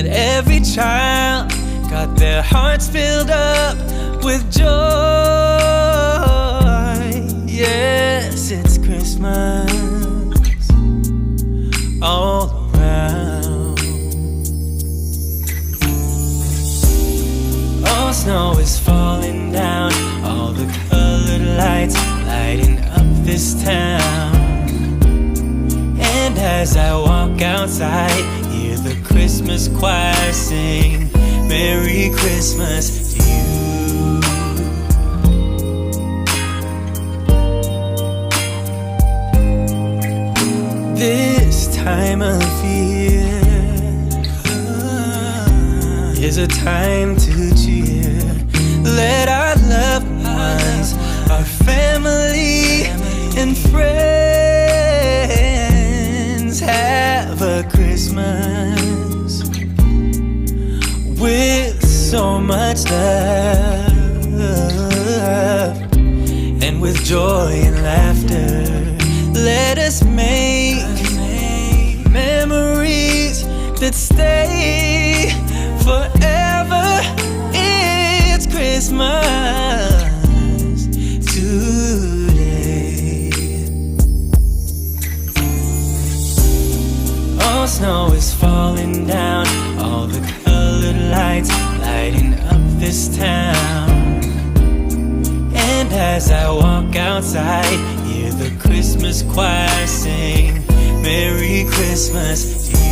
that every child got their hearts filled up with joy. Yes, it's Christmas all around. All snow is falling down, all the colored lights lighting up this town. And as I walk outside, hear the Christmas choir sing Merry Christmas to you. This time of year is a time to cheer. Let our loved ones, our family and friends have a Christmas with so much love, and with joy and laughter. Let us make memories that stay forever. It's Christmas today. All snow is falling down, all the colored lights lighting up this town. And as I walk outside, hear the Christmas choir sing Merry Christmas to you.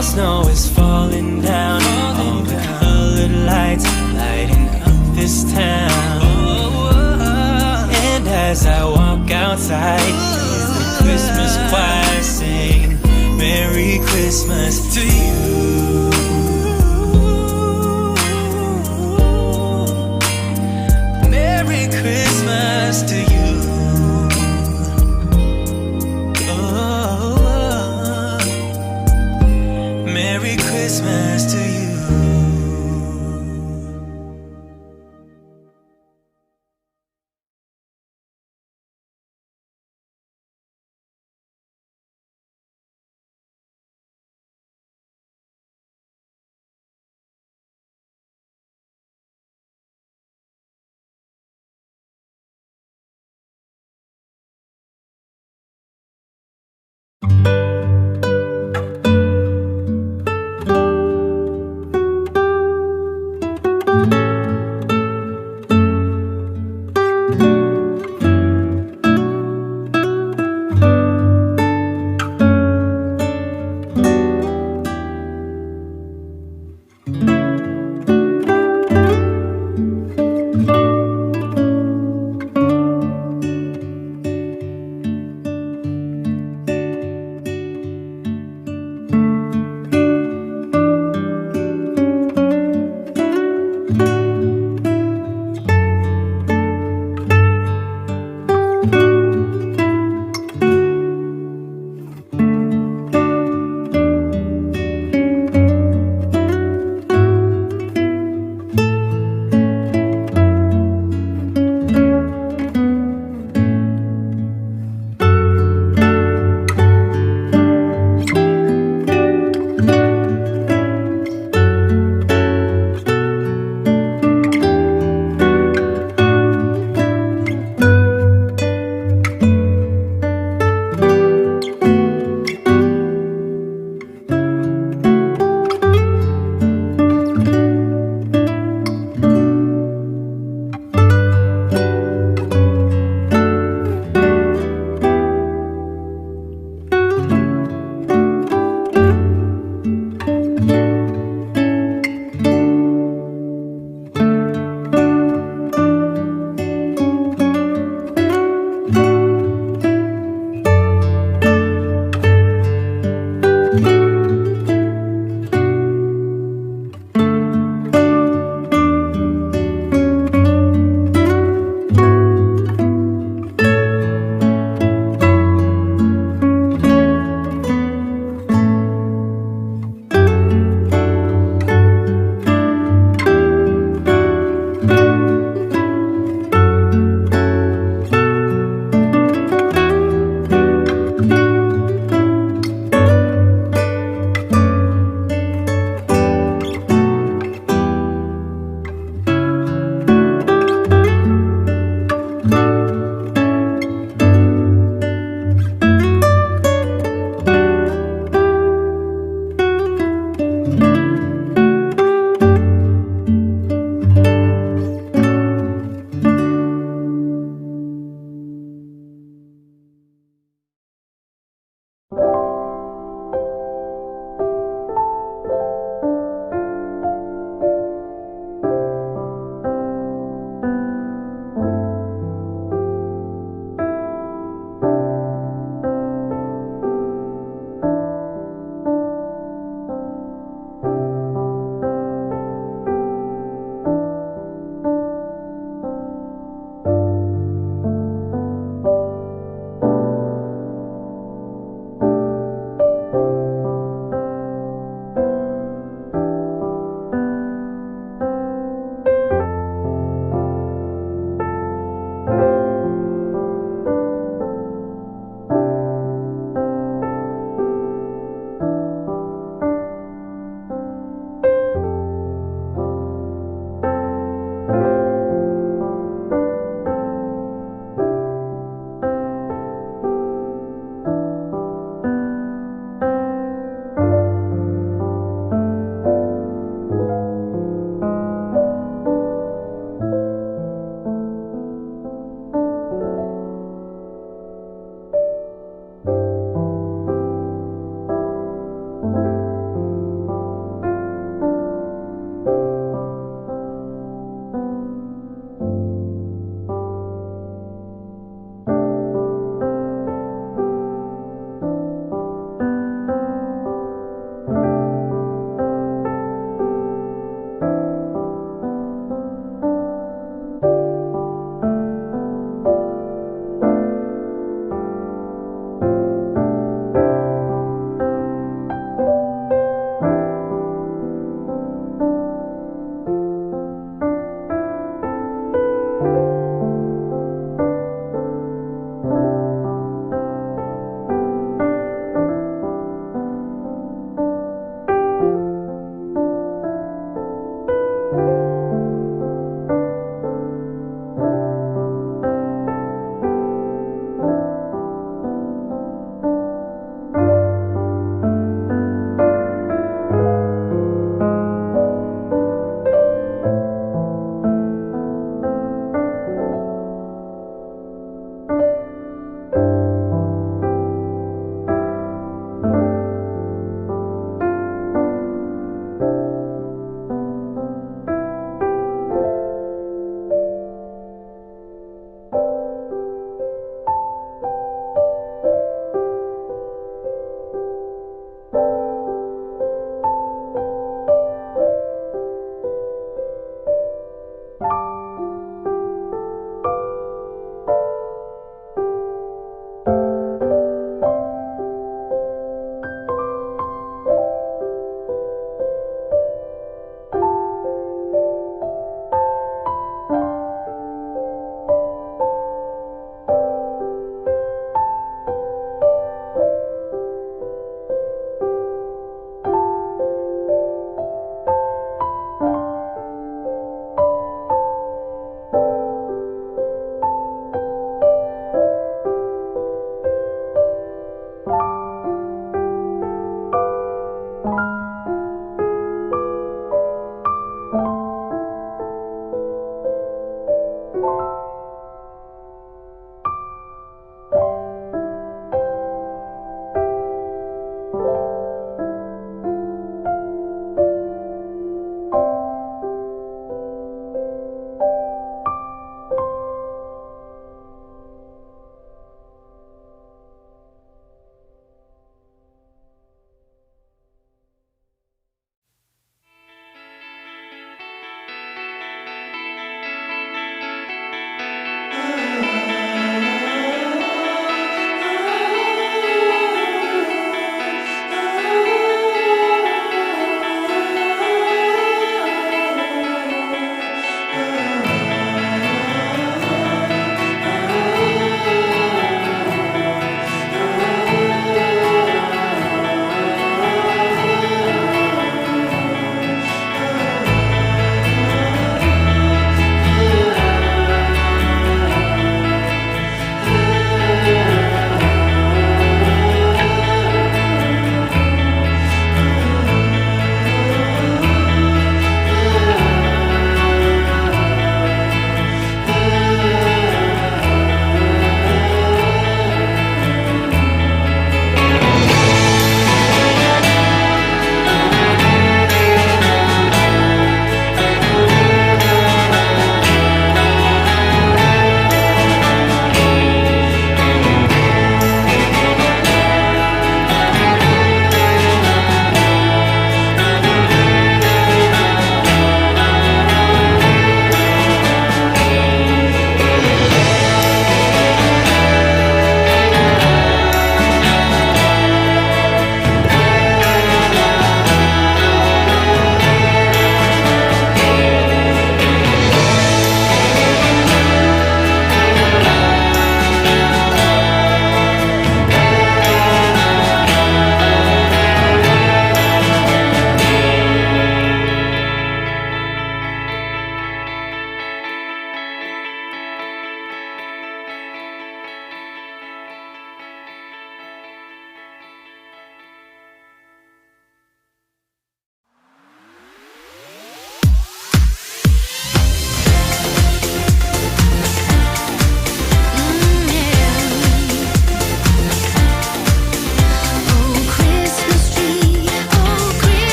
Snow is falling down, all the colored lights lighting up this town. And as I walk outside, hear the Christmas choir sing Merry Christmas to you. Merry Christmas to you. Merry Christmas to you.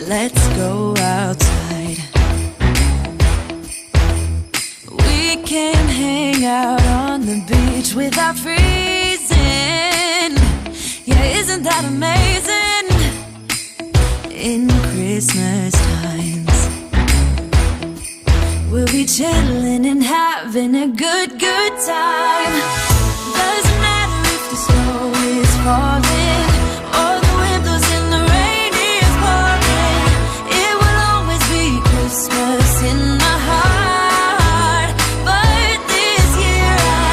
let's go outside. We can hang out on the beach without freezing. Yeah, isn't that amazing? In Christmas times, we'll be chilling and having a good time. Doesn't matter if the snow is falling or the wind blows and the rain is pouring. It will always be Christmas in my heart. But this year I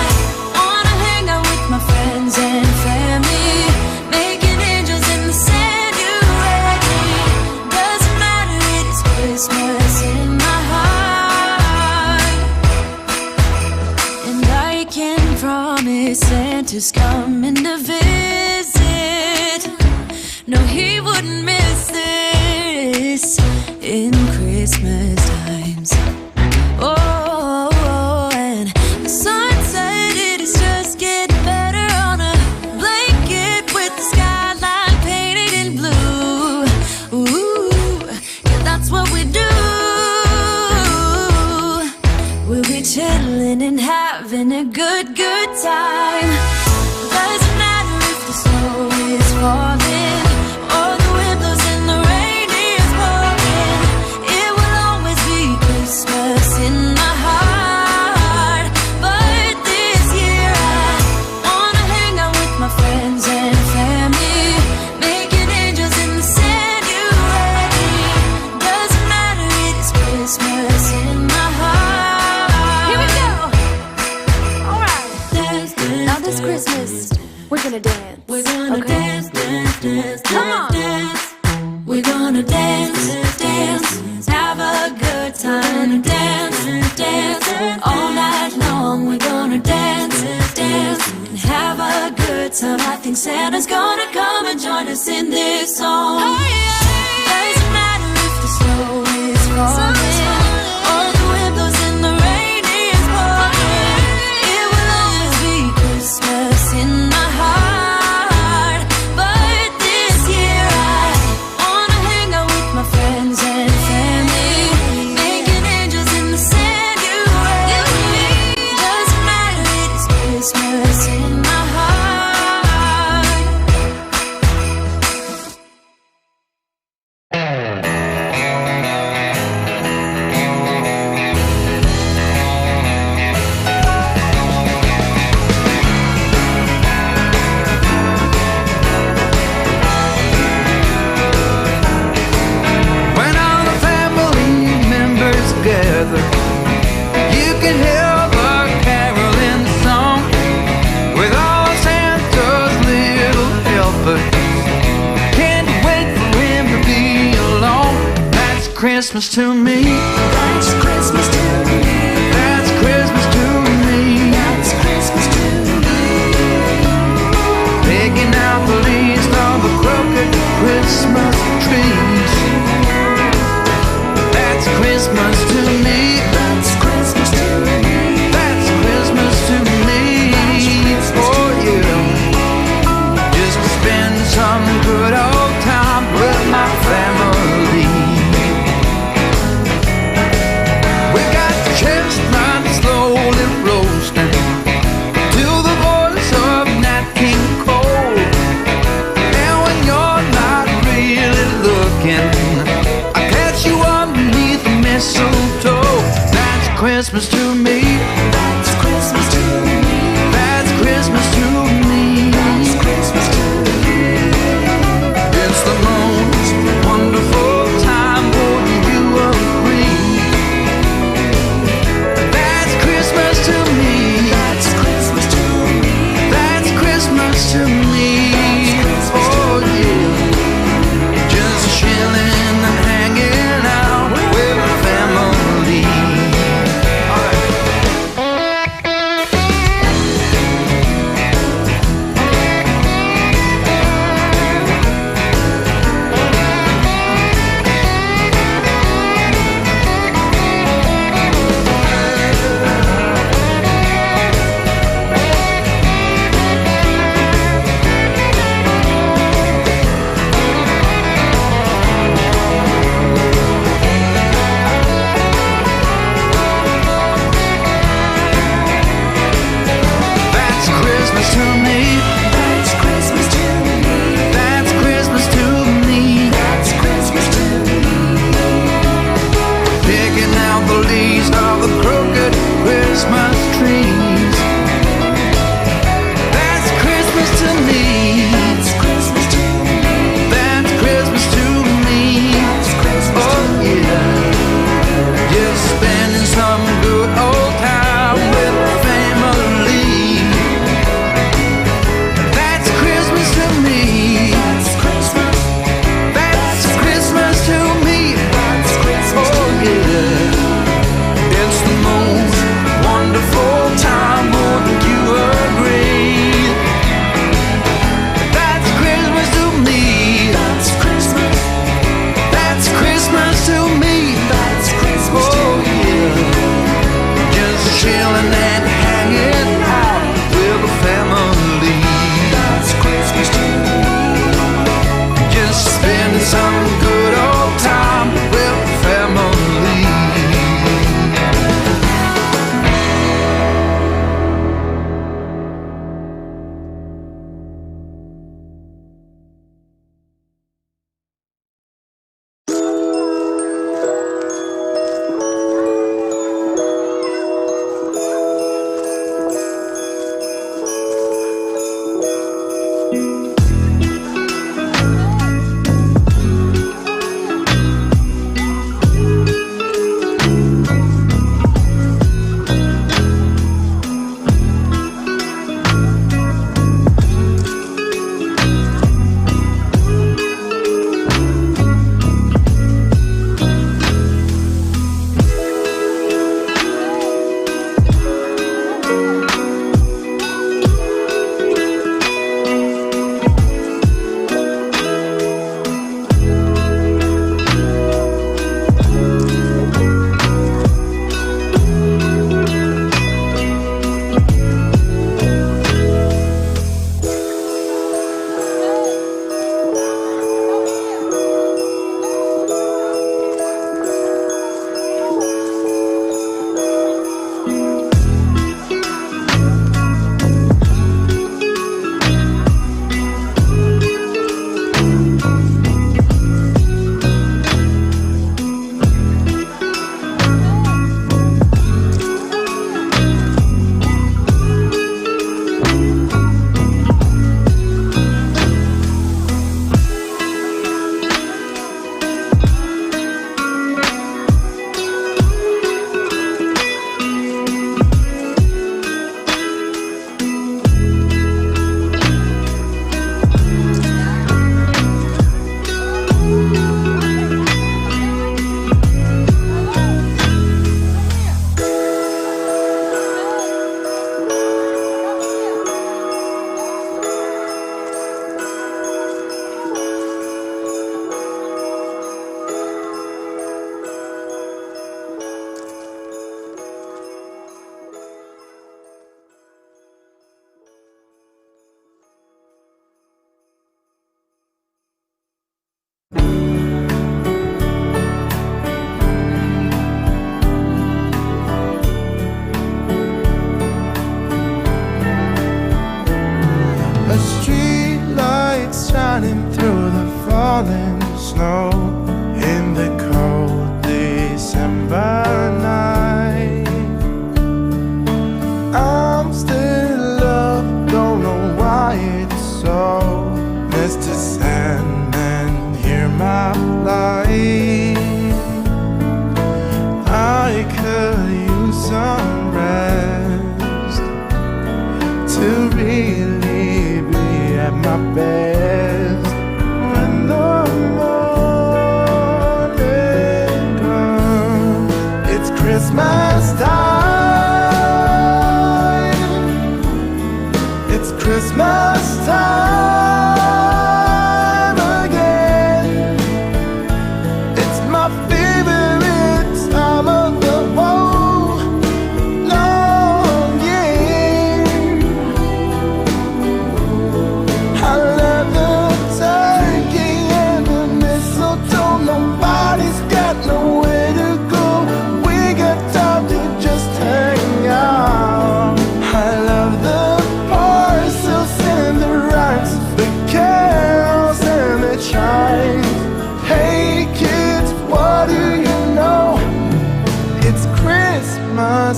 wanna hang out with my friends and family, making angels in the sand. You ready? Doesn't matter, it is Christmas in my heart. And I can promise Santa's coming to visit. No, he wouldn't miss this in Christmas times. Oh, and the sun said it is just getting better on a blanket with the skyline painted in blue. Ooh, yeah, that's what we do. We'll be chilling and having a good time. Doesn't matter if the snow is falling or the wind blows and the rain is pouring. It will always be Christmas in my heart. But this year I wanna hang out with my friends and family, making angels in the sand. You ready? Doesn't matter, it is Christmas in my heart. Here we go. All right. Dance, dance, now this Christmas, we're gonna dance. We're gonna dance, dance, dance, come on. Dance. We're gonna dance, dance, have a good time. Dance, dance, all night long. We're gonna dance, dance, and have a good time. I think Santa's gonna come and join us in this song. Doesn't matter if the snow is falling or the wind blows and the rain is pouring. It will always be Christmas in my heart. But this year I wanna hang out with my friends and family, making angels in the sand. You ready? Doesn't matter, it is Christmas in my heart. When all the family members gather, you can hear the caroling song with all Santa's little helpers. Can't wait for him to be along. That's Christmas to me. That's Christmas to me. That's Christmas to me. That's Christmas to me. Picking out the leaves of the crooked Christmas trees. That's Christmas to me. That's Christmas to me. That's Christmas to me. For you, just to spend some good old time with my family. We got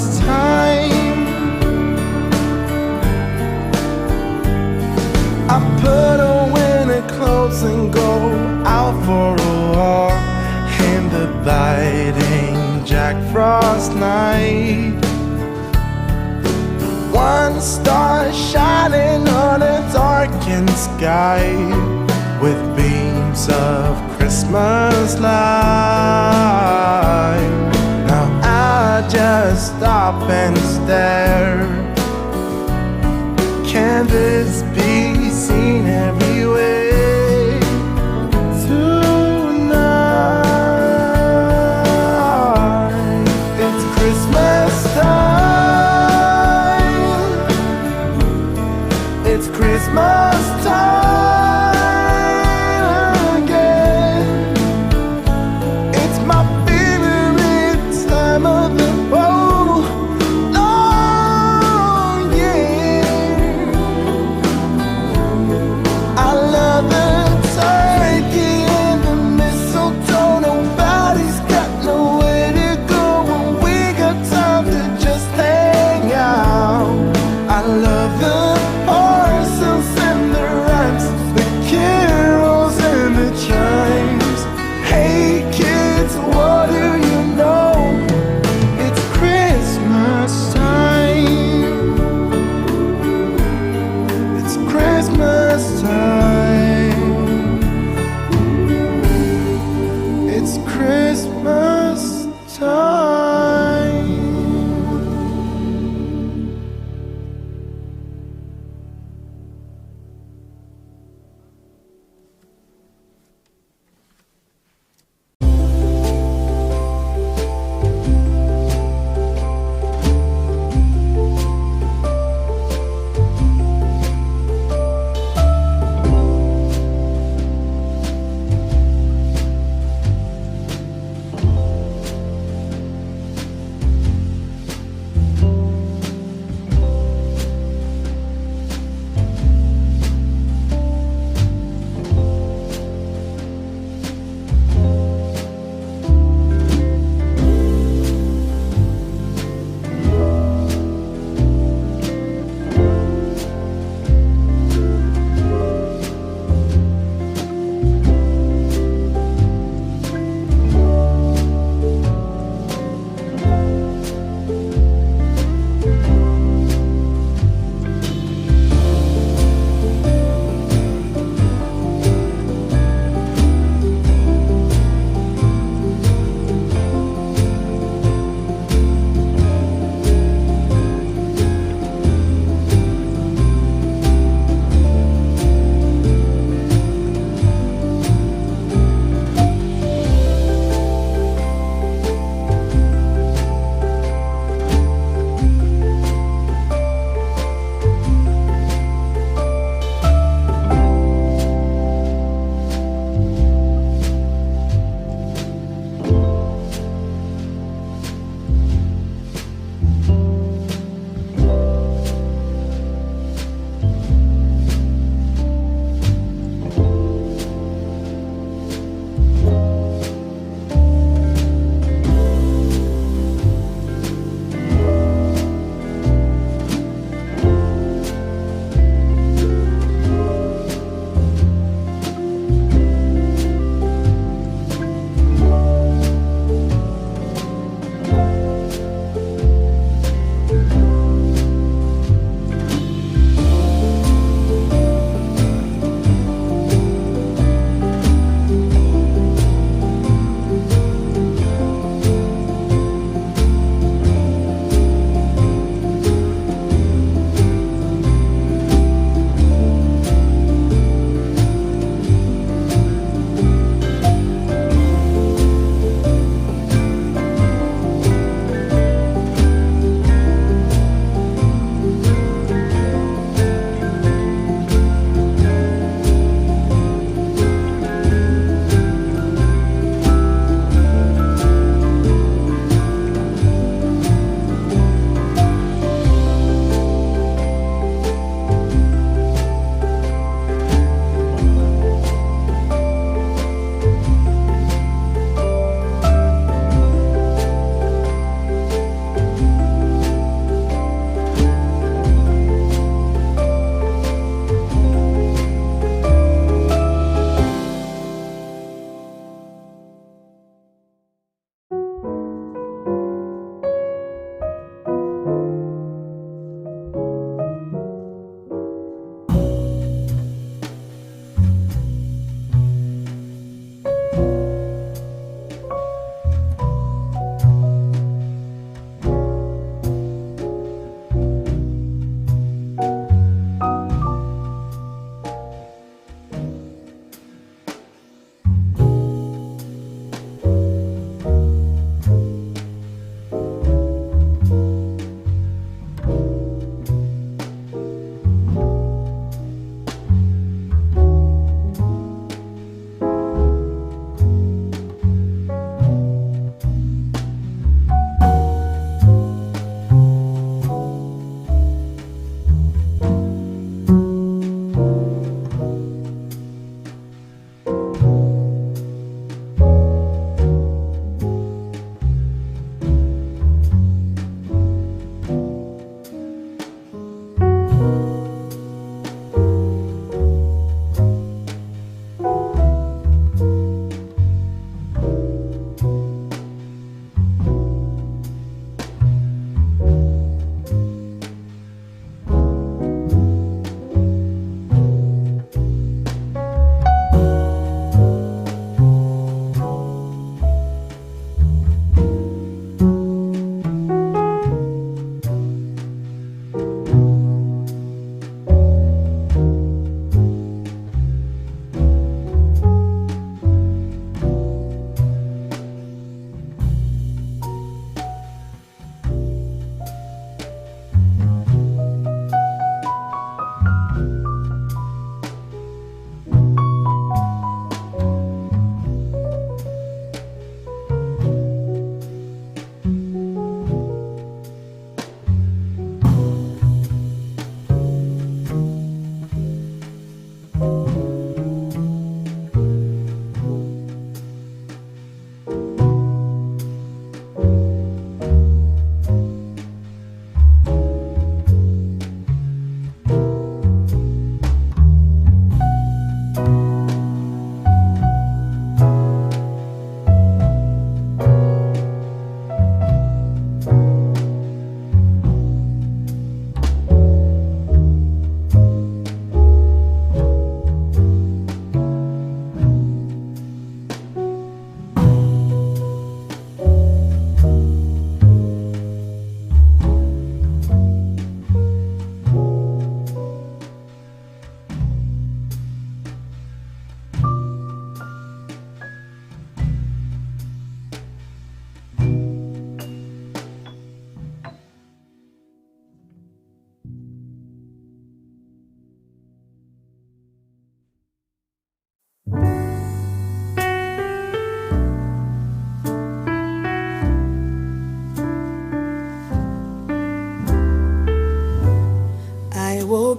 Christmas time. I put on winter clothes and go out for a walk in the biting Jack Frost night. One star shining on a darkened sky with beams of Christmas light. Now I just stop and stare. Can this be seen everywhere tonight? It's Christmas time. It's Christmas time again. It's my favorite time of the whole long year.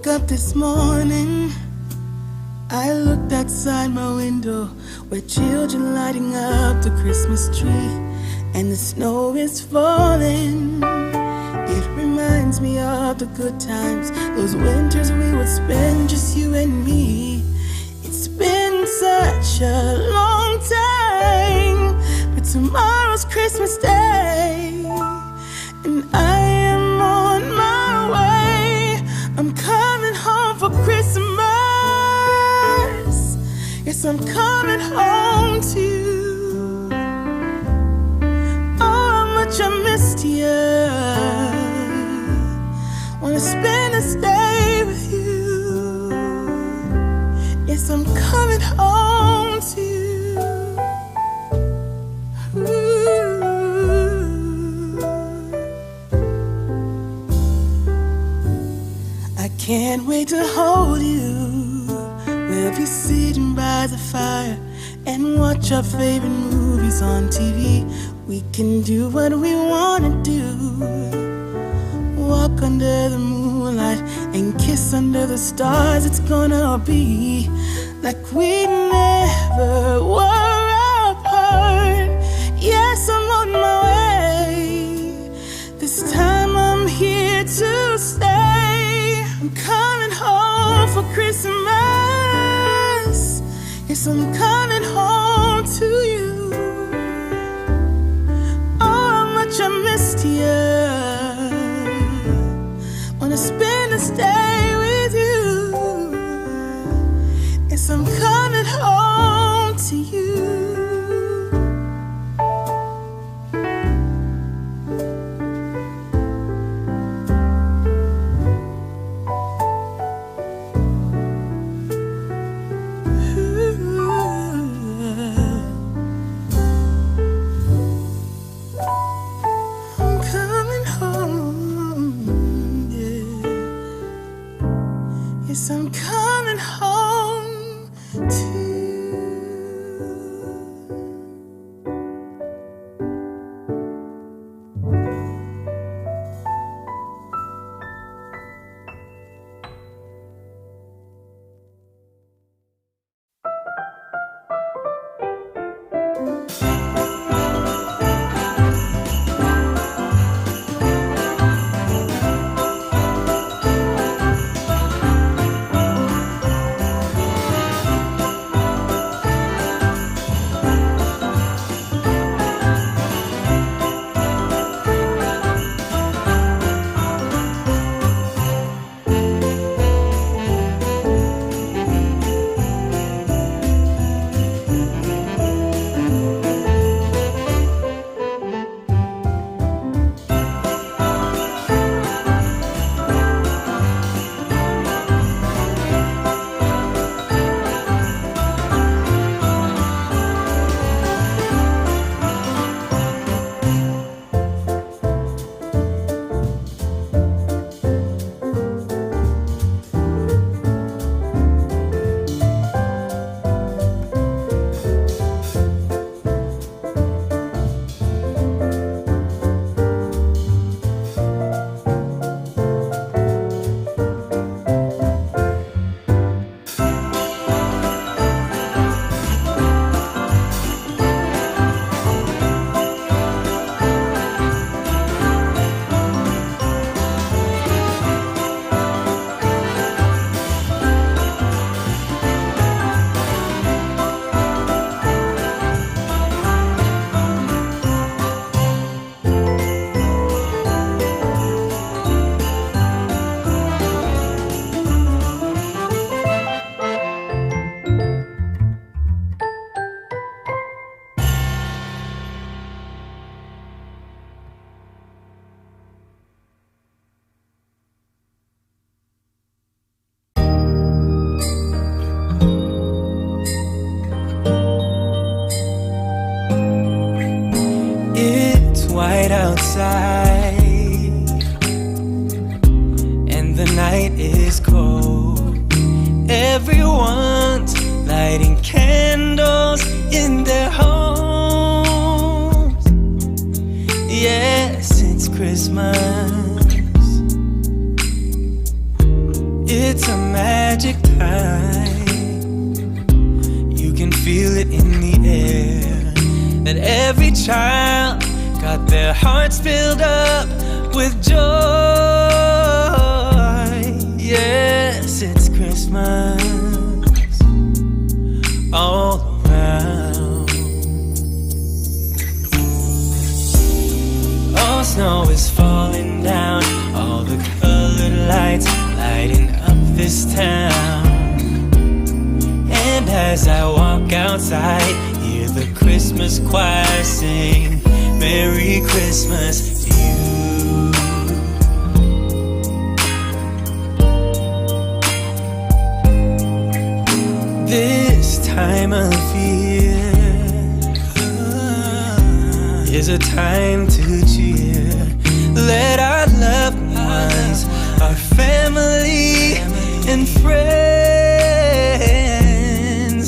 woke up this morning, I looked outside my window where children lighting up the Christmas tree, and the snow is falling. It reminds me of the good times, those winters we would spend just you and me. It's been such a long time, but tomorrow's Christmas Day, and I am on my way. I'm coming home for Christmas. Yes, I'm coming home to you. Oh, how much I missed you. Wanna spend this day with you. Yes, I'm coming home to you. Ooh. I can't wait to hold you. We'll be sitting by the fire and watch our favorite movies on TV. We can do what we wanna do. Walk under the moonlight and kiss under the stars. It's gonna be like we never were apart. Yes, I'm on my way. This time I'm here to stay. I'm coming home for Christmas. Yes, I'm coming home to you. Oh, how much I missed you. Wanna spend this day with you. Yes, I'm coming home to you. I'm coming home to outside and the night is cold. Everyone's lighting candles in their homes. Yes, it's Christmas. it's a magic time. You can feel it in the air, that every child got their hearts filled up with joy. Yes, it's Christmas all around. Oh, snow is falling down, all the colored lights lighting up this town. And as I walk outside, hear the Christmas choir sing Merry Christmas to you. This time of year is a time to cheer. Let our loved ones, our family and friends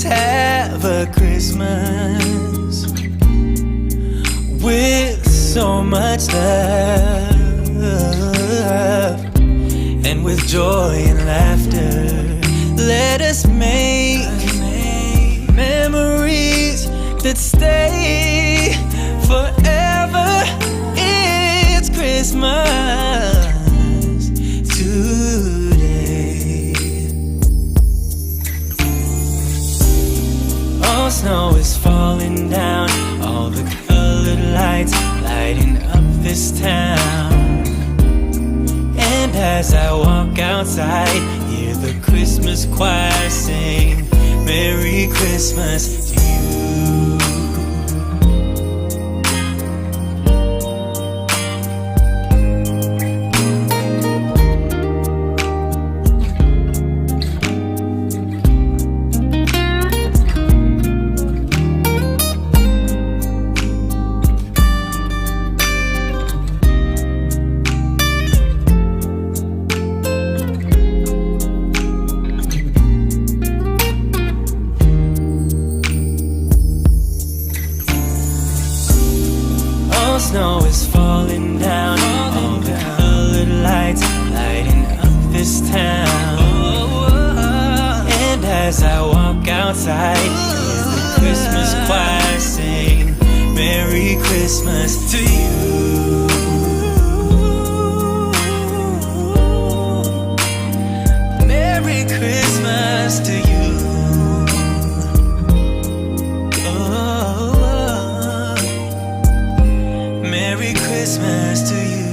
have a Christmas with so much love, and with joy and laughter. Let us make memories that stay forever. It's Christmas today. Oh, snow is falling down, all the colored lights lighting up this town. And as I walk outside, hear the Christmas choir sing Merry Christmas to you. Snow is falling down, all the colored lights lighting up this town. And as I walk outside, hear the Christmas choir sing Merry Christmas to you. Merry Christmas to you. Merry Christmas to you.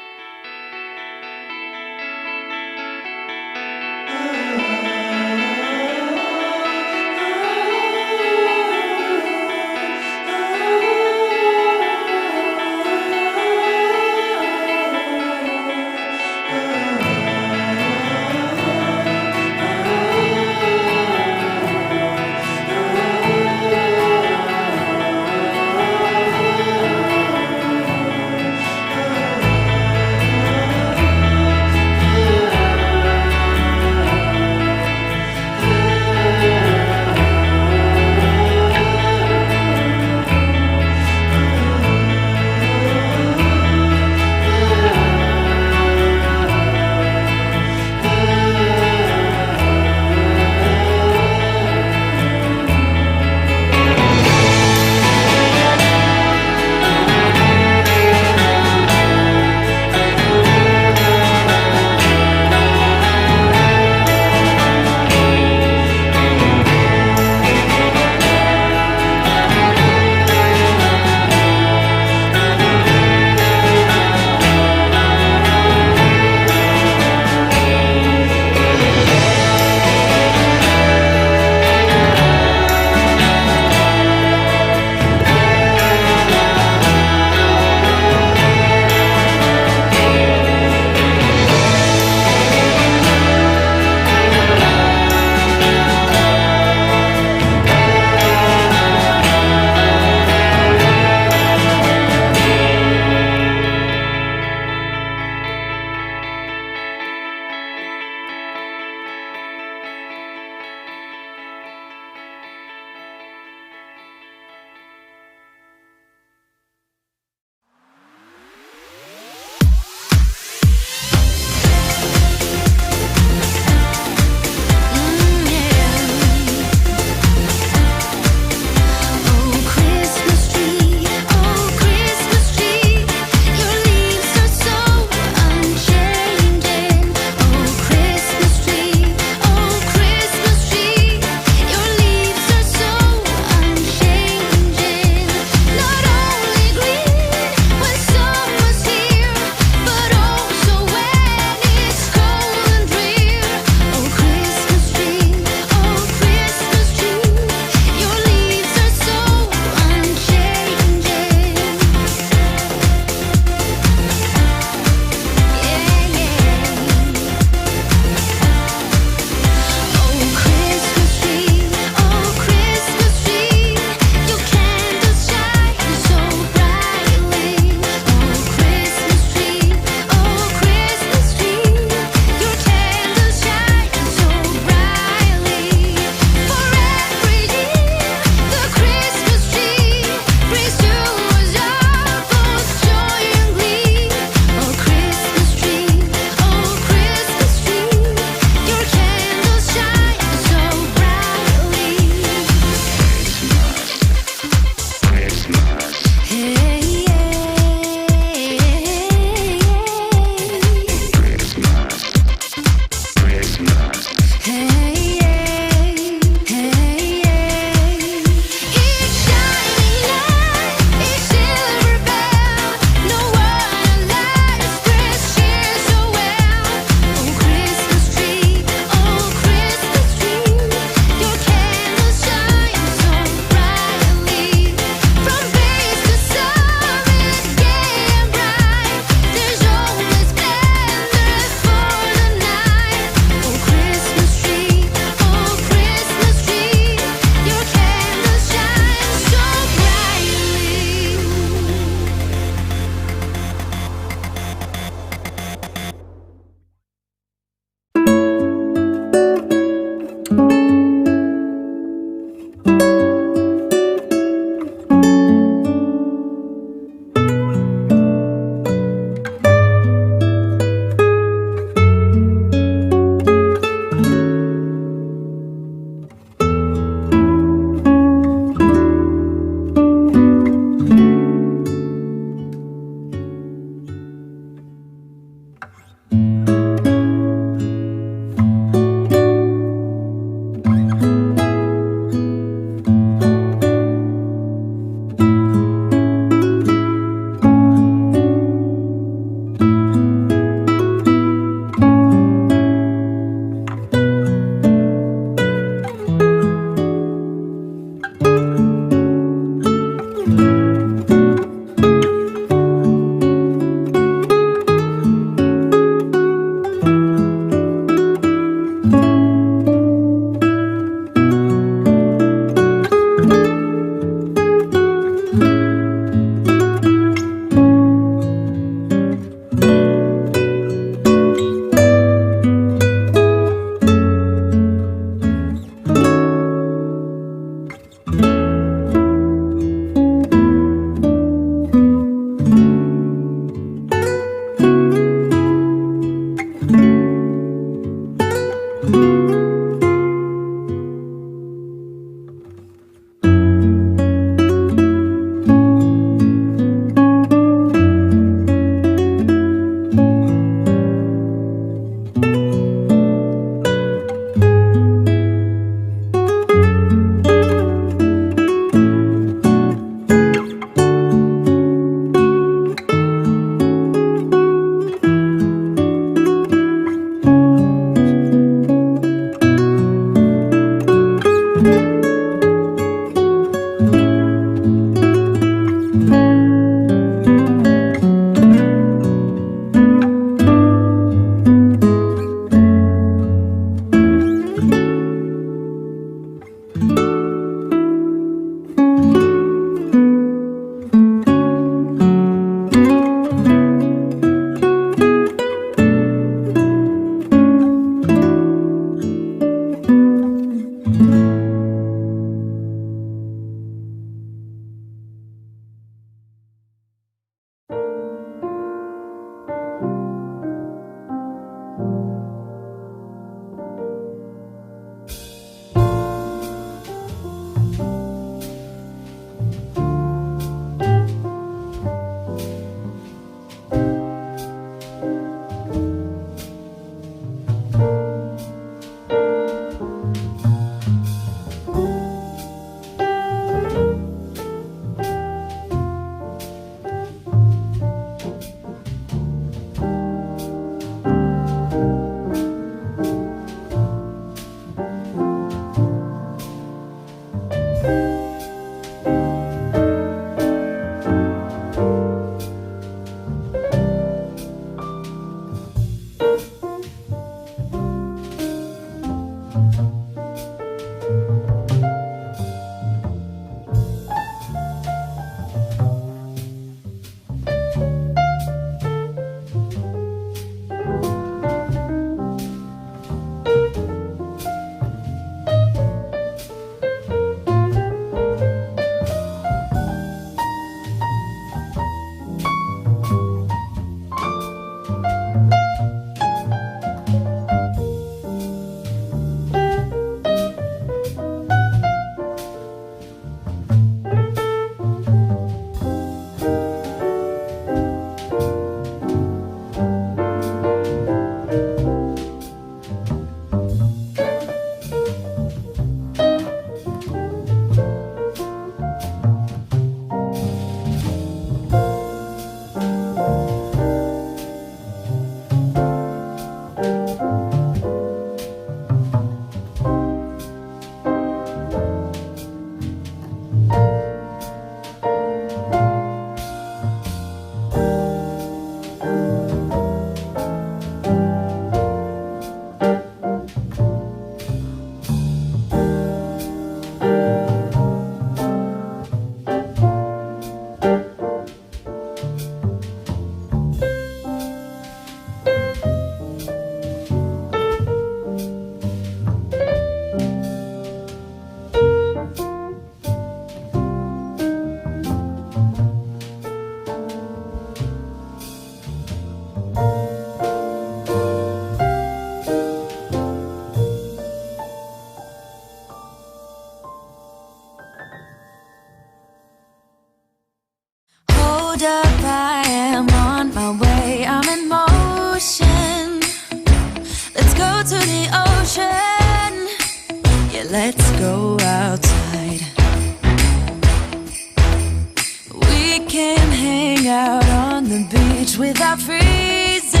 lunch without freezing.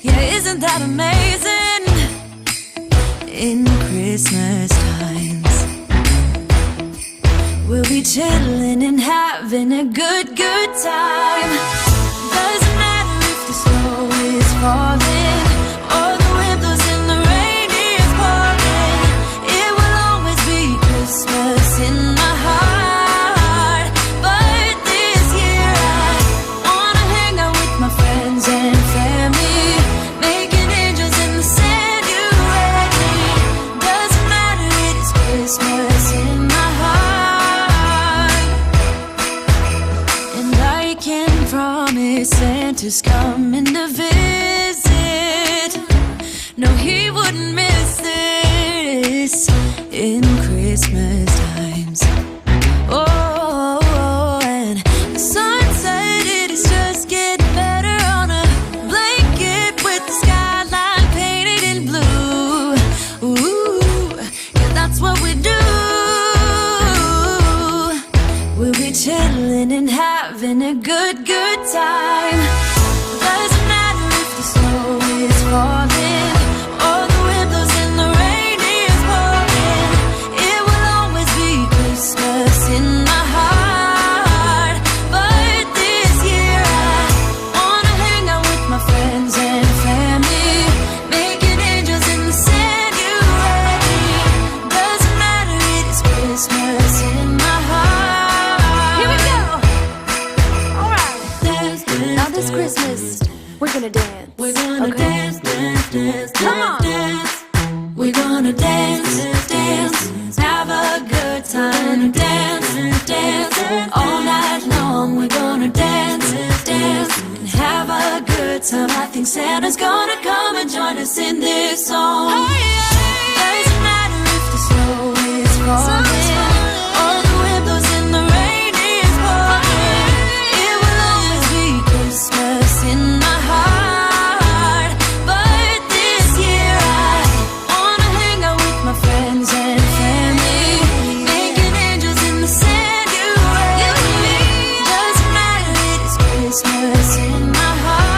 Yeah, isn't that amazing? In Christmas times, we'll be chilling and having a good time. Doesn't matter if the snow is falling or the wind blows and the rain is pouring. It will always be Christmas in my heart. But this year I wanna hang out with my friends and family, making angels in the sand. You ready? Doesn't matter, it is Christmas in my heart. And I can promise Santa's coming to visit. No, he wouldn't miss this in Christmas times. Oh, and the sun said it is just getting better on a blanket with the skyline painted in blue. Ooh, yeah, that's what we do. We'll be chilling and having a good time. Doesn't matter if the snow is falling or the wind blows and the rain is pouring. It will always be Christmas in my heart. But this year I wanna hang out with my friends and family, making angels in the sand. You ready? Doesn't matter, it is Christmas in my heart. Here we go. All right. Dance, dance, now this Christmas, we're gonna dance. We're gonna dance, dance, dance, come on, dance. We're gonna dance, dance, have a good time. Dance, dance, all night long. We're gonna dance, dance, and have a good time. I think Santa's gonna come and join us in this song. Doesn't matter if the snow is falling or the wind blows and the rain is pouring. It will always be Christmas in my heart. But this year I wanna hang out with my friends and family, making angels in the sand. You ready? Doesn't matter, it is Christmas in my heart.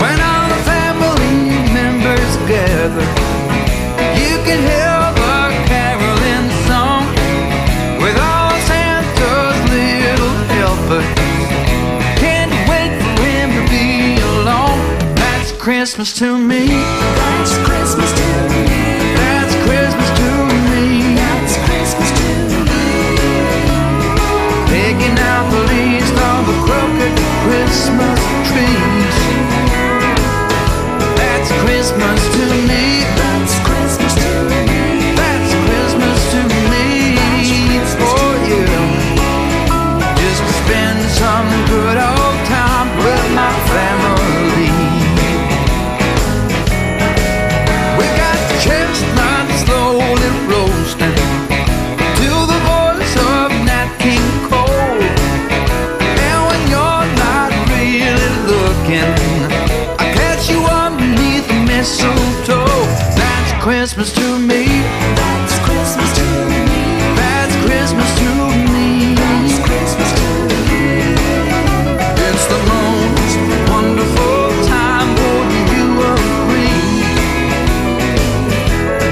When all the family members gather, you can hear the caroling song with all Santa's little helpers. Can't wait for him to be along. That's Christmas to me. That's Christmas to me. That's Christmas to me. That's Christmas to me. Picking out the leaves on the crooked Christmas trees. That's Christmas to me. That's Christmas to me. That's Christmas to me. Oh yeah. Just to spend some good old time with my family. We got chestnuts slowly roasting to the voice of Nat King Cole. And when you're not really looking, I catch you underneath the mistletoe. That's Christmas to me. That's Christmas to me. That's Christmas to me. That's Christmas to me. It's the most wonderful time, wouldn't you agree?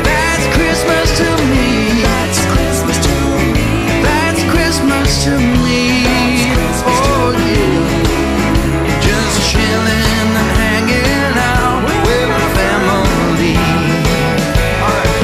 That's Christmas to me. That's Christmas to me. That's Christmas to me. Oh yeah. Just chilling and hanging out with my family. All right.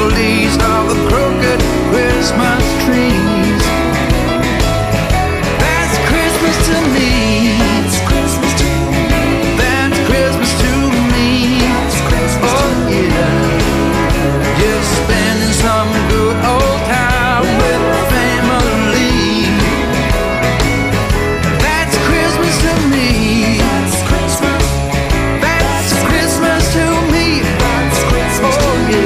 melodies of the crooked Christmas trees. That's Christmas to me. That's Christmas to me. That's Christmas to me. That's Christmas to me. Just spending some good old time with family. That's Christmas to me. That's Christmas. That's Christmas to me. That's Christmas to me.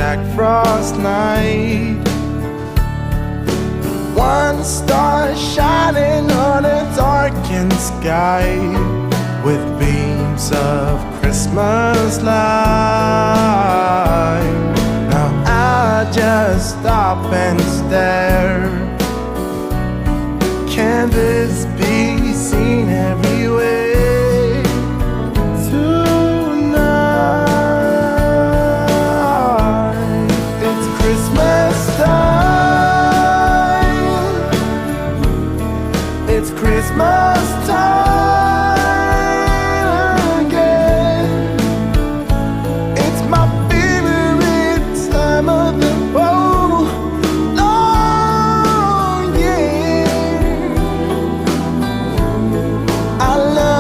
Jack Frost night. One star shining on a darkened sky with beams of Christmas light. Now I just stop and stare. Can this be seen everywhere? Tonight it's Christmas time. It's Christmas time again. It's my favorite time of the whole long year. I love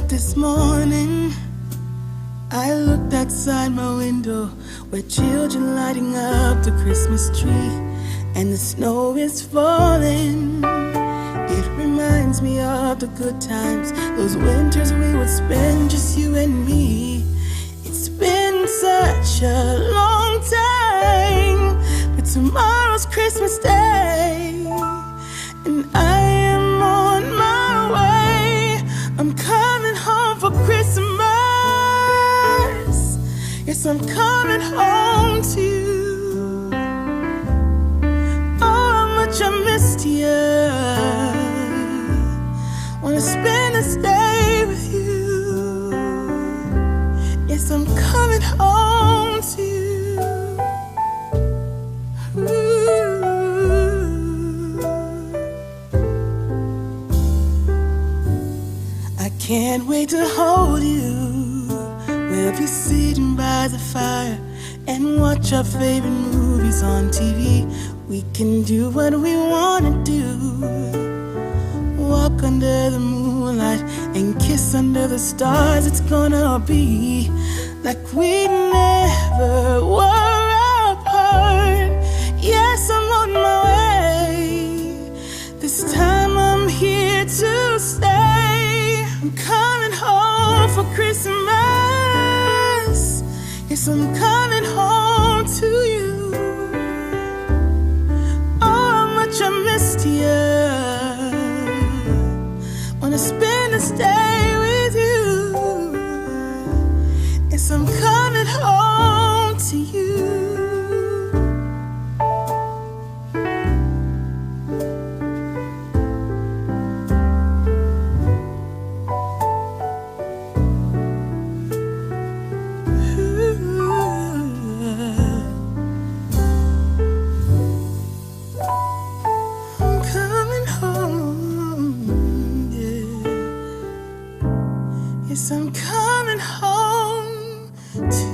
this morning, I looked outside my window where children lighting up the Christmas tree, and the snow is falling. It reminds me of the good times, those winters we would spend just you and me. It's been such a long time, but tomorrow's Christmas Day, and I am on my way. I'm coming home for Christmas. Yes, I'm coming home to you. Oh, how much I missed you. Wanna spend this day with you. Yes, I'm coming home to you. Ooh. I can't wait to hold you. We'll be sitting by the fire and watch our favorite movies on TV. We can do what we wanna do. Walk under the moonlight and kiss under the stars. It's gonna be like we never were apart. Yes, I'm on my way. This time I'm here to stay. I'm coming home for Christmas. Yes, I'm coming home to you. Oh, how much I missed you. Wanna spend this day with you. Yes, I'm coming home to you. I'm coming home to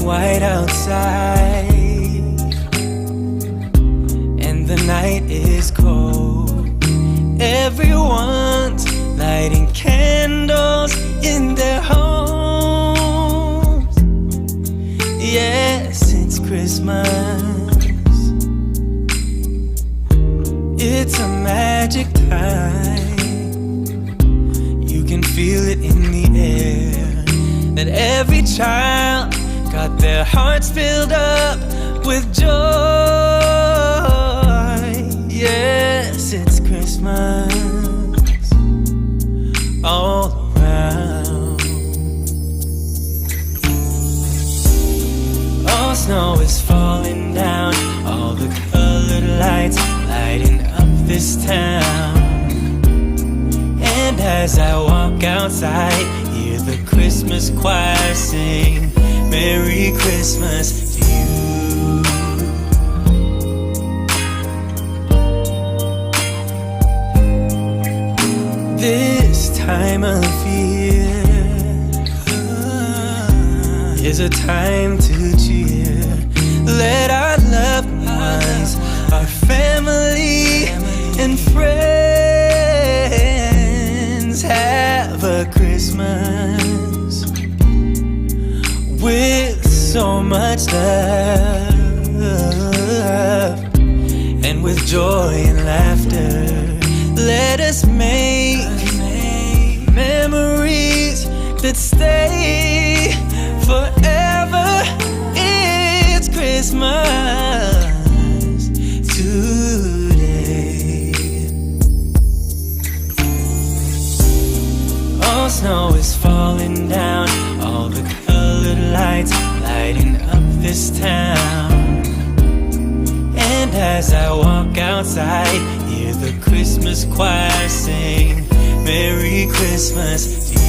white outside and the night is cold. Everyone's lighting candles in their homes. Yes, it's Christmas, It's a magic time. You can feel it in the air, that every child got their hearts filled up with joy. Yes, it's Christmas all around. Oh, snow is falling down, all the colored lights lighting up this town. And as I walk outside, hear the Christmas choir sing Merry Christmas to you. This time of year is a time to cheer. Let our loved ones, our family and friends have a Christmas with so much love, and with joy and laughter. Let us make memories that stay forever. It's Christmas today. Oh, snow is falling down, all the colored lights lighting up this town. And as I walk outside, hear the Christmas choir sing Merry Christmas to you.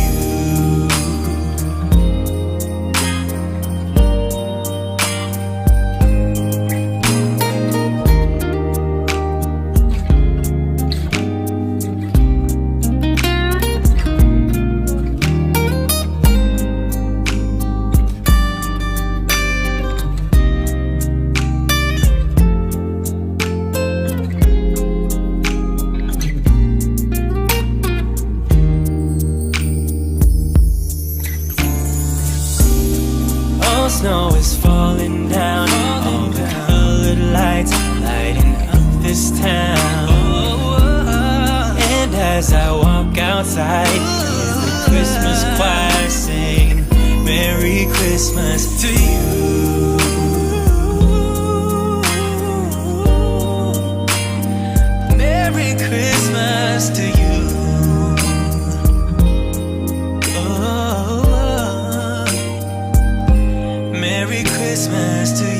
Snow is falling down, all the colored lights lighting up this town. And as I walk outside, hear the Christmas choir sing Merry Christmas to you. Merry Christmas to you. Merry Christmas to you.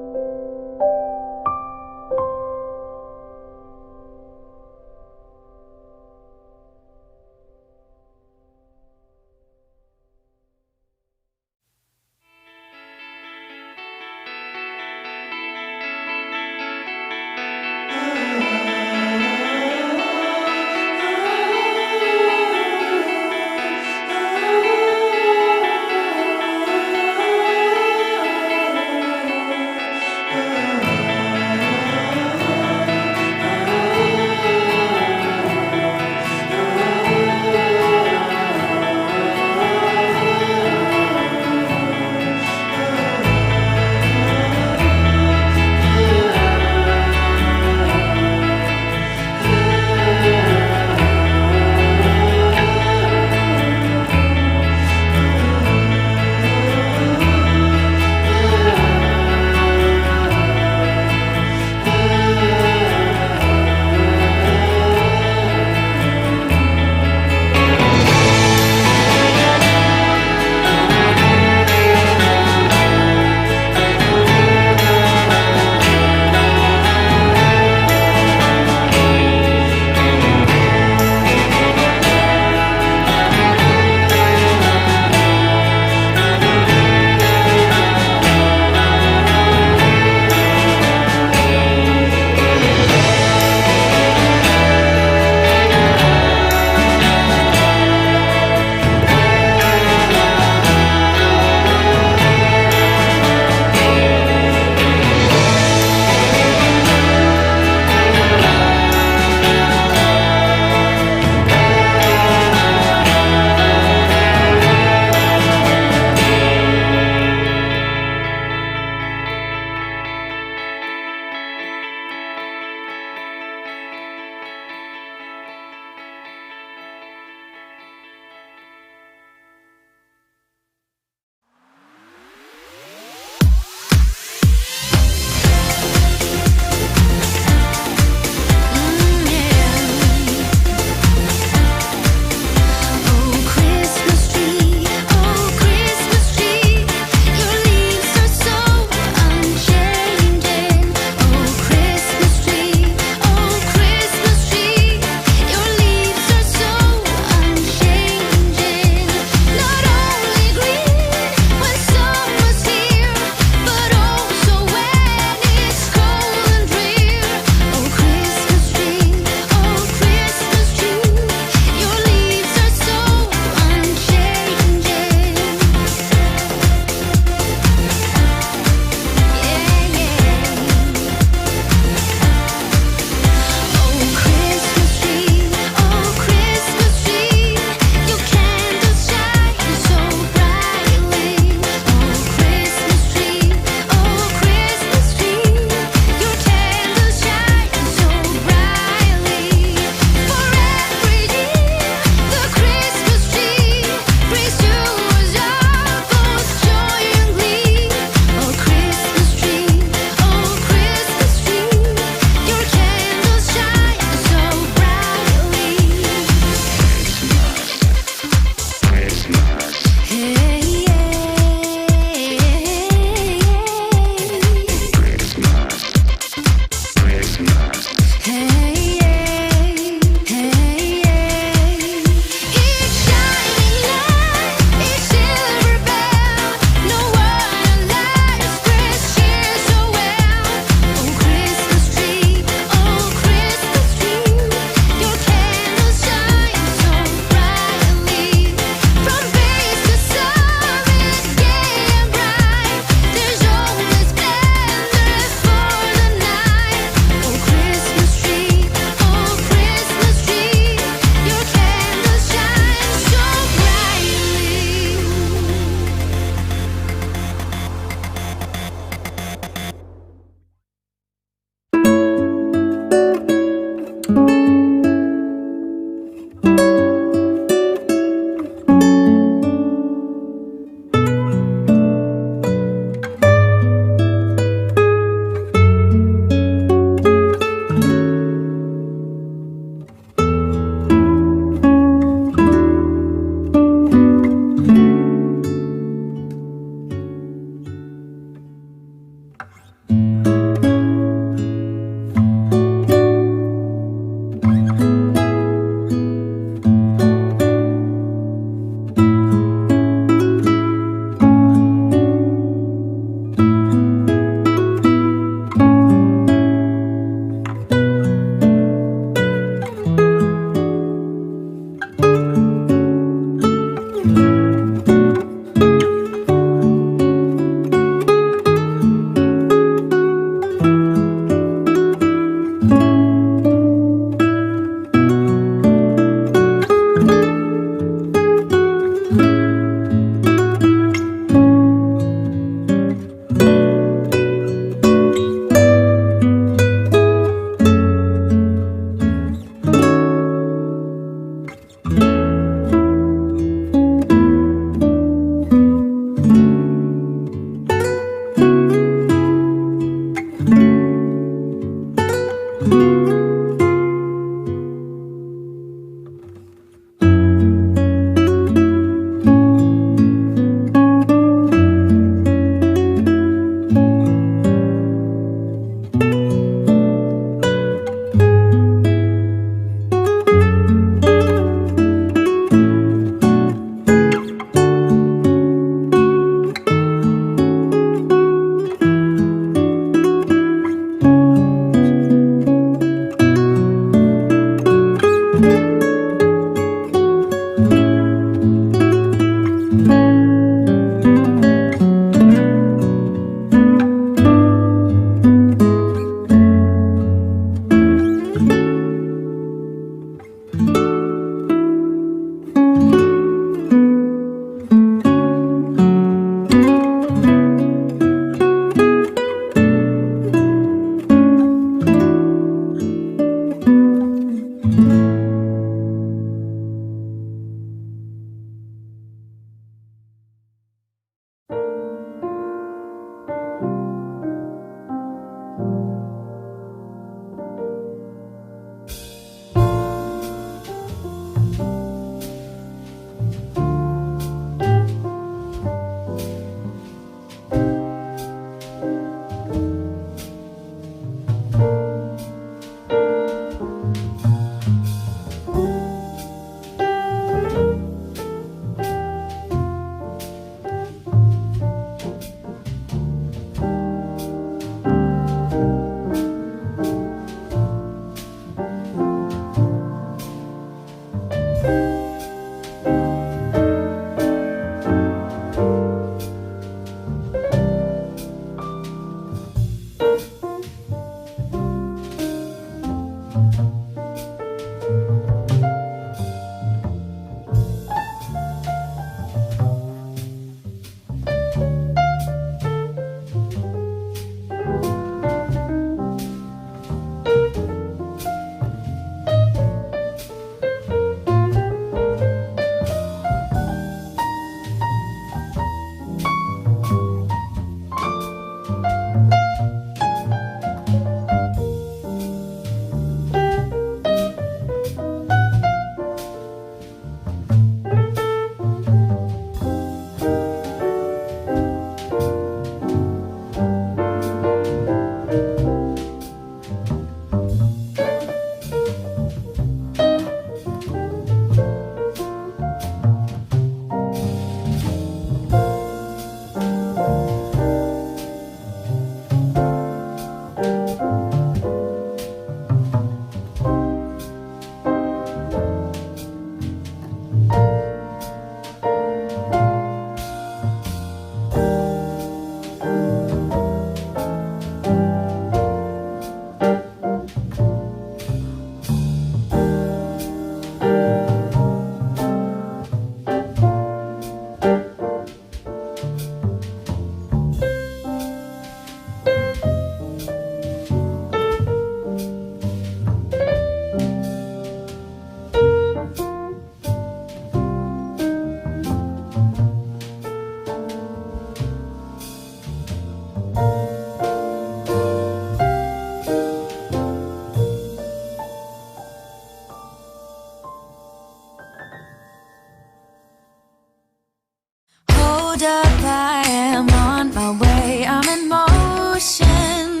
Hold up, I am on my way, I'm in motion.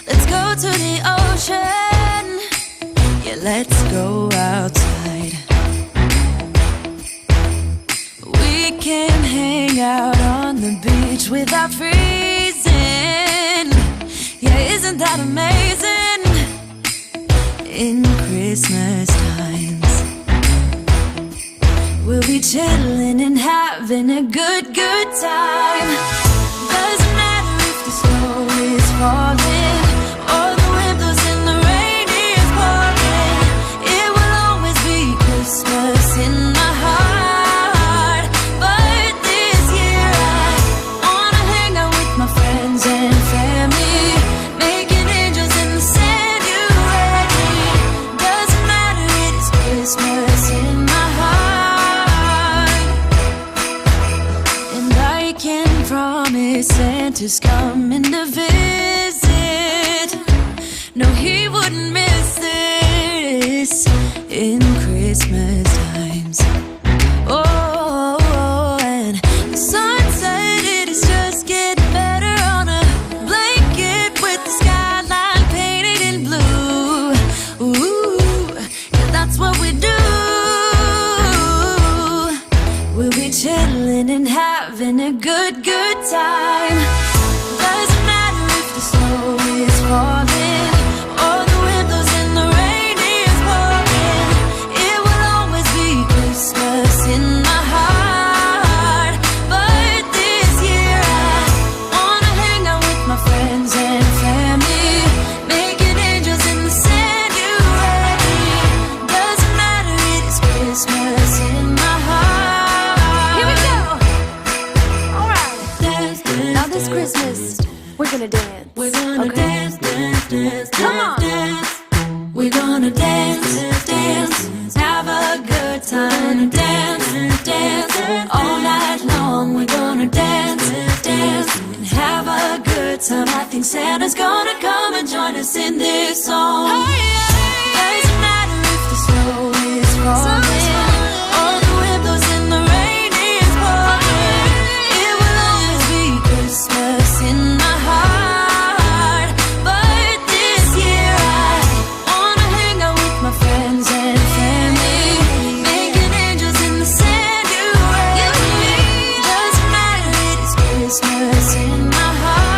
Let's go to the ocean. Yeah, let's go outside. We can hang out on the beach without freezing. Yeah, isn't that amazing? In Christmas times we'll be chilling and having a good time. Doesn't matter if the snow is falling or the wind blows and the rain is pouring. It will always be Christmas in my heart. But this year I wanna hang out with my friends and family, making angels in the sand. You ready? Doesn't matter, it is Christmas in my heart. And I can promise Santa's coming to visit. No, he will wouldn't miss this in Christmas times. Oh, and the sunset, it is just getting better on a blanket with the skyline painted in blue. Ooh, yeah, that's what we do. We'll be chilling and having a good time. Doesn't matter if the snow is falling or the wind blows and the rain is pouring. It will always be Christmas in my heart. But this year I wanna hang out with my friends and family, making angels in the sand. You ready? Doesn't matter, it is Christmas in my heart. Here we go. All right. Now this Christmas, we're gonna dance. We're gonna dance, dance, dance. Come on. Dance. We're gonna dance, dance. Have a good time. Dance, dance. All night long, we're gonna dance, dance. And have a good time. I think Santa's gonna come and join us in this song. Doesn't matter if the snow is falling or the wind blows and the rain is pouring. It will always be Christmas in my heart. But this year I wanna hang out with my friends and family, making angels in the sand. You ready? Doesn't matter, it is Christmas in my heart.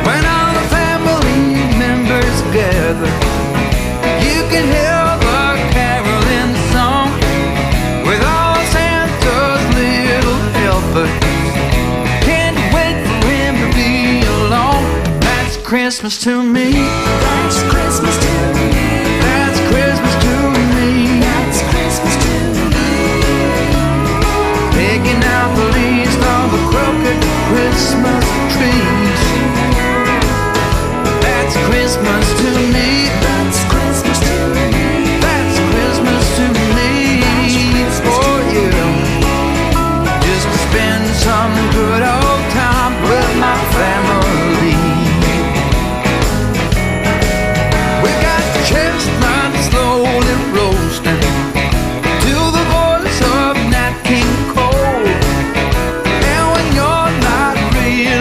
When all the family members gather, you can hear the caroling song with all Santa's little helpers. Can't wait for him to be along. That's Christmas to me. That's Christmas to me. That's Christmas to me. That's Christmas to me. Picking out the leaves from the crooked Christmas trees. That's Christmas to me. That's Christmas to me. That's Christmas to me. For you, just to spend some good old time with my family. We got chestnuts slowly roasting to the voice of Nat King Cole. And when you're not really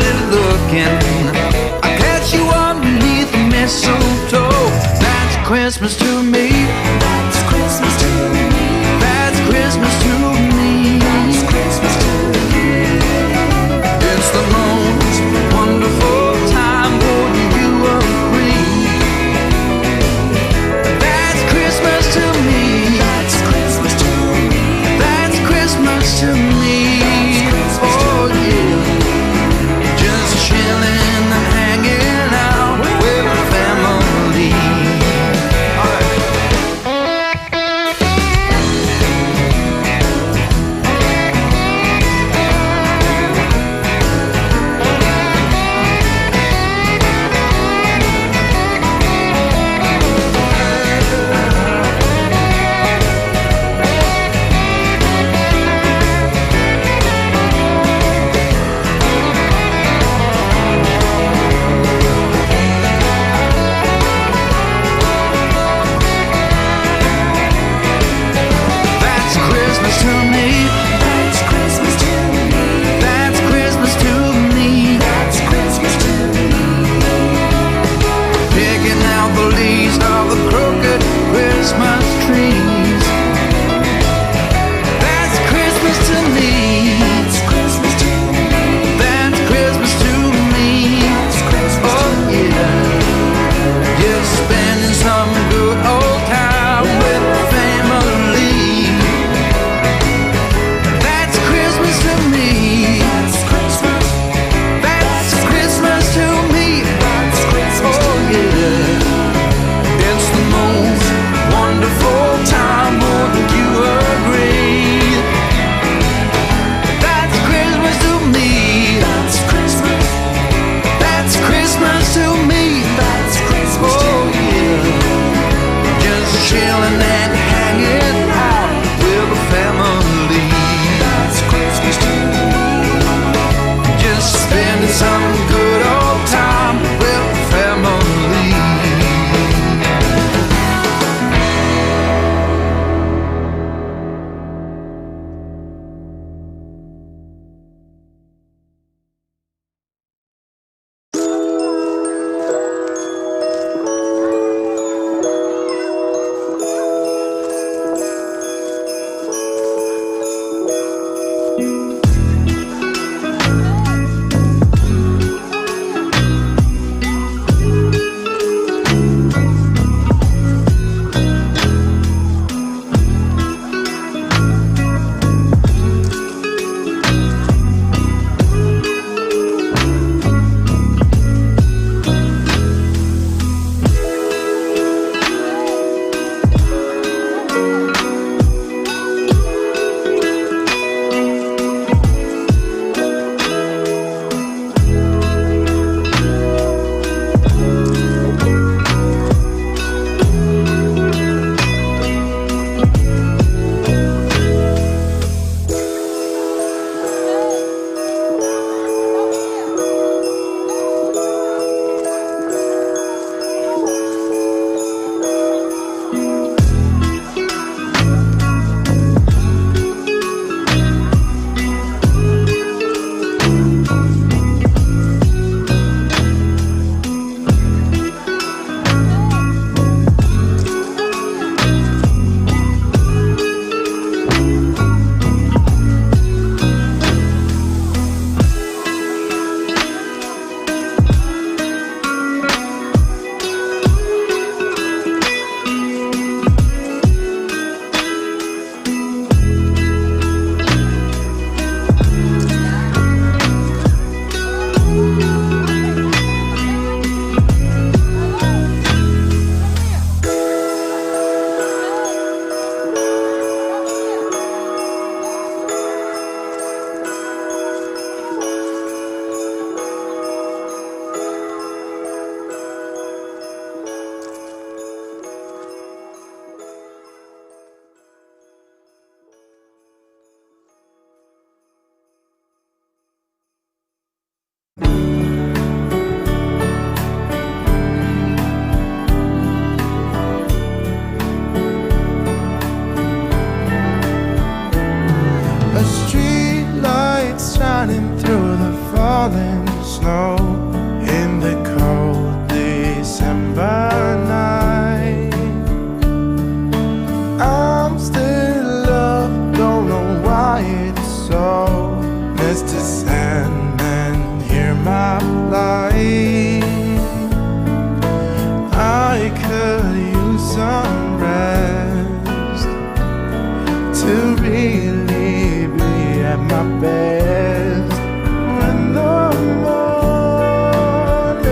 snow in the cold December night. I'm still up, don't know why it's so. Mr. Sandman, hear my plight. I could use some rest to really be at my best. When the morning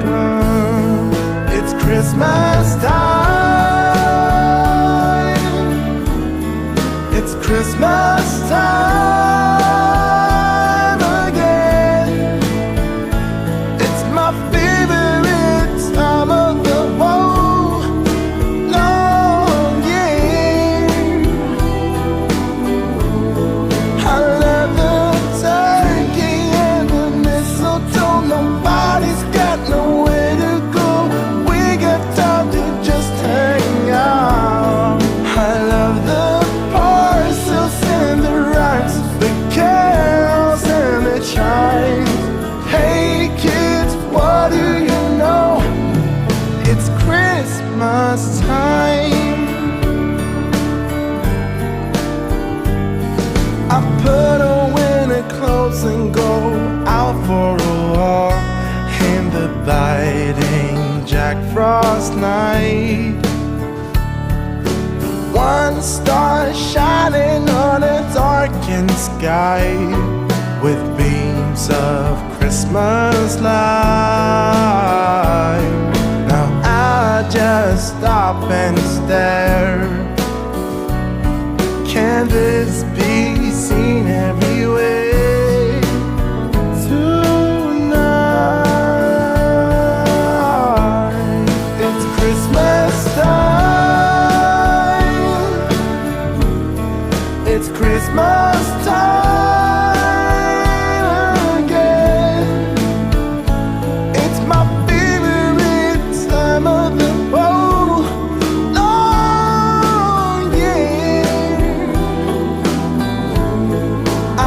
comes, it's Christmas time. It's Christmas time again. It's my favorite time of the whole long year. I love the turkey and the mistletoe. Nobody's got nowhere to go. We got time to just hang out. I love the parcels and the rhymes, the carols and the chimes. Hey kids, what do you know? It's Christmas time. I put on winter clothes and go out for a walk in the biting Jack Frost night. One star shining on a darkened sky with beams of Christmas light. Now I just stop and stare. Can this be seen everywhere tonight? It's Christmas time. It's Christmas time again. It's my favorite time of the whole long year. I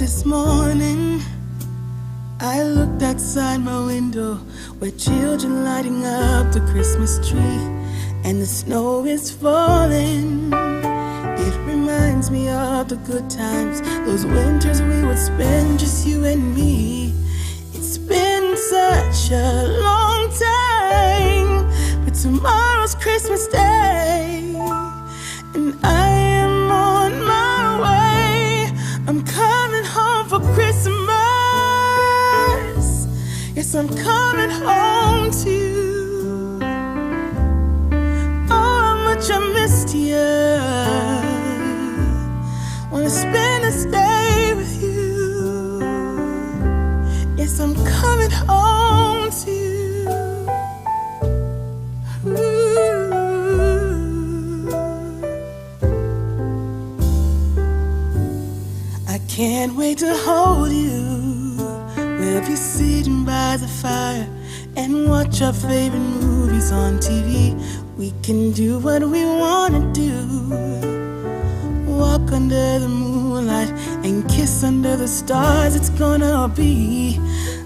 This morning, I looked outside my window where children lighting up the Christmas tree, and the snow is falling. It reminds me of the good times, those winters we would spend just you and me. It's been such a long time, but tomorrow's Christmas Day, and I am on my way. I'm coming home for Christmas. Yes, I'm coming home to you. Oh, how much I missed you. Wanna spend this day with you. Yes, I'm coming home to you. Ooh. I can't wait to hold you. We'll be sitting by the fire and watch our favorite movies on TV. We can do what we wanna do. Walk under the moonlight and kiss under the stars. It's gonna be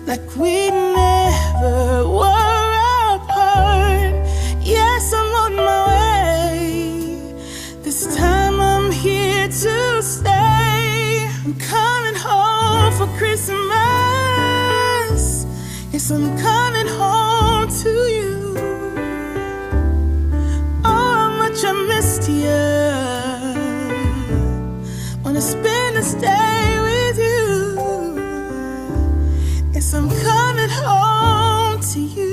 like we never were apart. Yes, I'm on my way. This time I'm here to stay. I'm coming home for Christmas. Yes, I'm coming home to you. Oh, how much I missed you. Wanna spend this day with you. Yes, I'm coming home to you.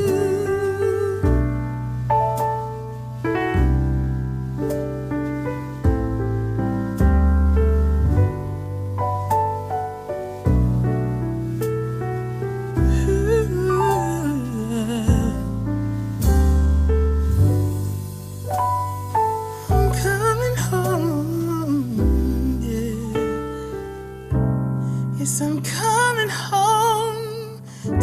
I'm coming home to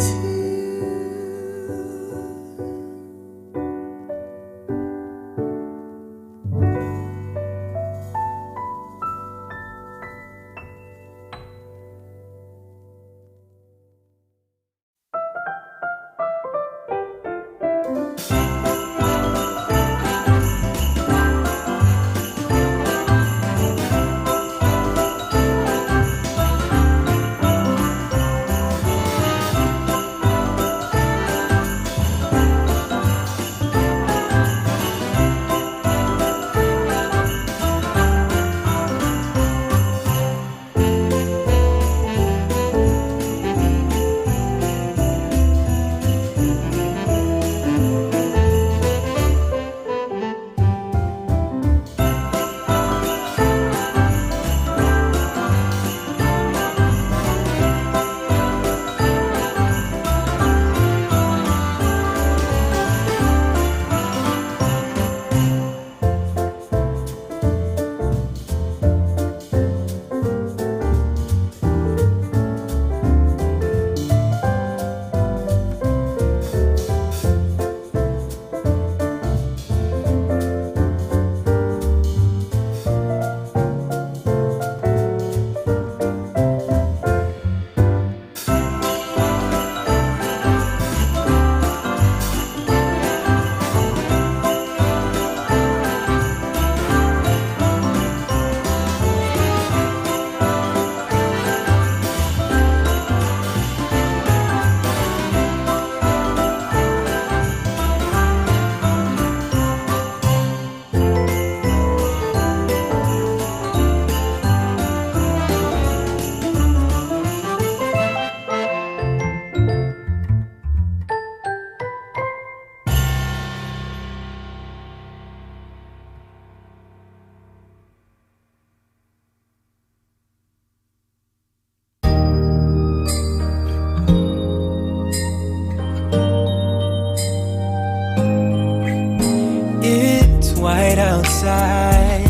white outside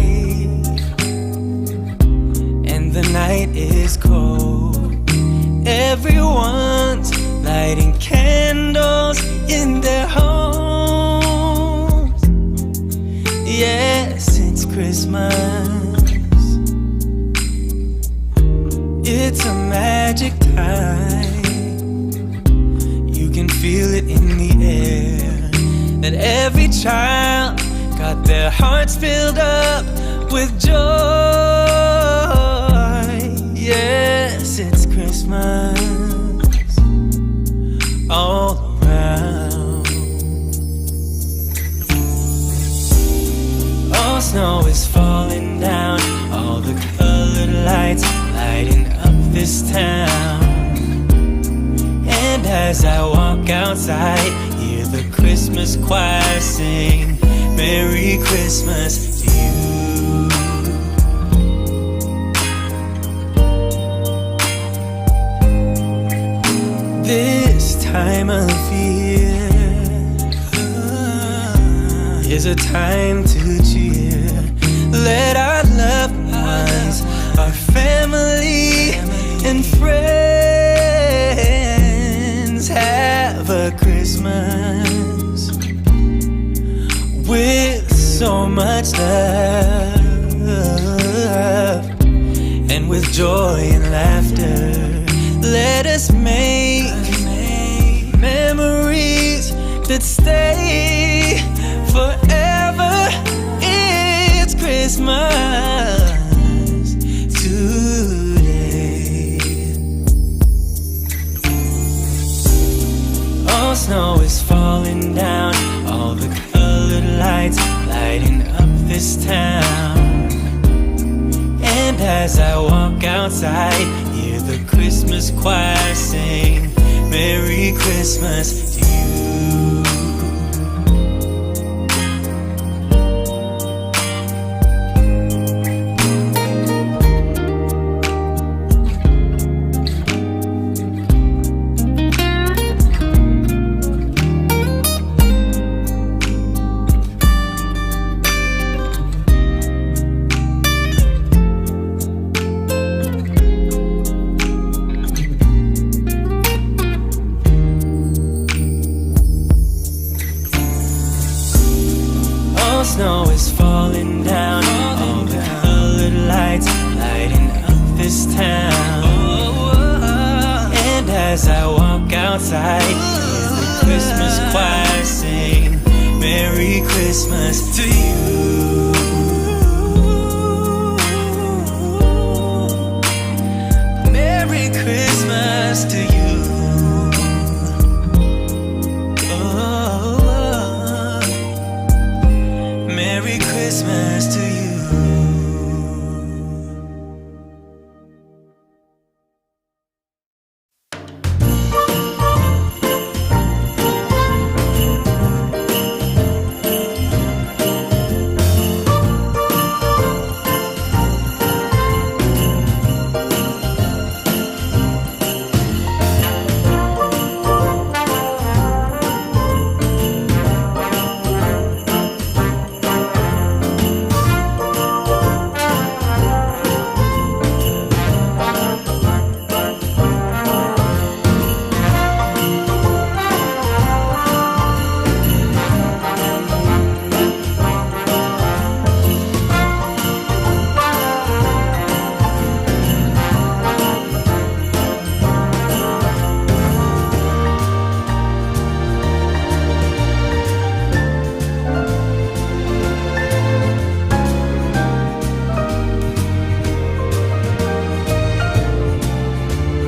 and the night is cold. Everyone's lighting candles in their homes. Yes, it's Christmas. It's a magic time. You can feel it in the air, that every child got their hearts filled up with joy. Yes, it's Christmas all around. All snow is falling down, all the colored lights lighting up this town. And as I walk outside, hear the Christmas choir sing Merry Christmas to you. This time of year is a time to cheer. Let our loved ones, our family and friends have a Christmas with so much love, and with joy and laughter. Let us make memories that stay forever. It's Christmas today. All snow is falling down, all the colored lights lighting up this town. And as I walk outside, hear the Christmas choir sing Merry Christmas to you. Snow is falling down, all the colored lights lighting up this town. And as I walk outside, hear the Christmas choir sing Merry Christmas to you.